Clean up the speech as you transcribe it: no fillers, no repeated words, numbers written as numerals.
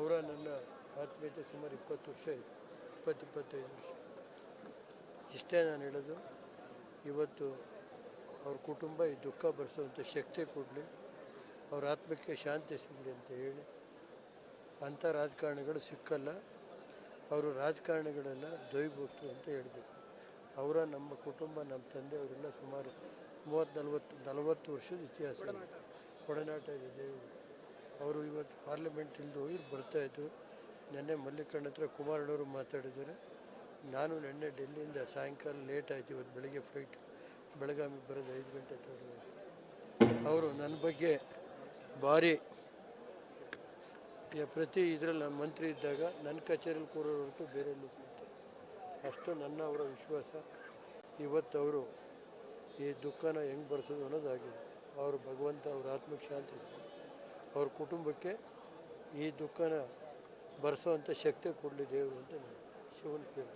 ಅವರ ನನ್ನ ಆತ್ಮೀಯತೆ ಸುಮಾರು 20 ವರ್ಷ ಆಯಿತು, 25 ವರ್ಷ. ಇಷ್ಟೇ ನಾನು ಹೇಳೋದು. ಇವತ್ತು ಅವ್ರ ಕುಟುಂಬ ಈ ದುಃಖ ಭರಿಸುವಂಥ ಶಕ್ತಿ ಕೊಡಲಿ, ಅವ್ರ ಆತ್ಮಕ್ಕೆ ಶಾಂತಿ ಸಿಗಲಿ ಅಂತ ಹೇಳಿ. ಅಂಥ ರಾಜಕಾರಣಿಗಳು ಸಿಕ್ಕಲ್ಲ. ಅವರು ರಾಜಕಾರಣಿಗಳೆಲ್ಲ ದೈವಭಕ್ತರು ಅಂತ ಹೇಳಬೇಕು. ಅವರ ನಮ್ಮ ಕುಟುಂಬ, ನಮ್ಮ ತಂದೆ ಅವರೆಲ್ಲ ಸುಮಾರು 30-40 ವರ್ಷದ ಇತಿಹಾಸ ಇದೆ, ಒಡನಾಟ ಇದೆ. ಅವರು ಇವತ್ತು ಪಾರ್ಲಿಮೆಂಟ್ ಇಲ್ಲದೆ ಹೋಗಿ ಬರ್ತಾಯಿದ್ರು. ನೆನ್ನೆ ಮಲ್ಲಿಕಣ್ಣ ಹತ್ರ ಕುಮಾರಣ್ಣವರು ಮಾತಾಡಿದ್ದಾರೆ. ನಾನು ನೆನ್ನೆ ಡೆಲ್ಲಿಯಿಂದ ಸಾಯಂಕಾಲ ಲೇಟ್ ಆಯಿತು, ಇವತ್ತು ಬೆಳಗ್ಗೆ ಫ್ಲೈಟ್ ಬೆಳಗಾವಿಗೆ ಬರೋದು 5 ಗಂಟೆ ತೋರಿದೆ. ಅವರು ನನ್ನ ಬಗ್ಗೆ ಭಾರಿ ಪ್ರತಿ ಇದರಲ್ಲಿ ನಾನು ಮಂತ್ರಿ ಇದ್ದಾಗ ನನ್ನ ಕಚೇರಿಯಲ್ಲಿ ಕೂರೋರು ಹೊರತು ಬೇರೆ ಎಲ್ಲೂ ಕೂರ್ತಾರೆ, ಅಷ್ಟು ನನ್ನ ಅವರ ವಿಶ್ವಾಸ. ಇವತ್ತು ಅವರು ಈ ದುಃಖನ ಹೆಂಗೆ ಬರೆಸೋದು ಅನ್ನೋದಾಗಿದೆ. ಅವರು ಭಗವಂತ ಅವ್ರ ಆತ್ಮಕ್ಕೆ ಶಾಂತಿ ಸಿಗಲಿ, ಅವ್ರ ಕುಟುಂಬಕ್ಕೆ ಈ ದುಃಖನ ಭರಿಸೋವಂಥ ಶಕ್ತಿ ಕೊಡಲಿ ದೇವರು ಅಂತ ನಾನು ಶಿವನ ಕೇಳಿ.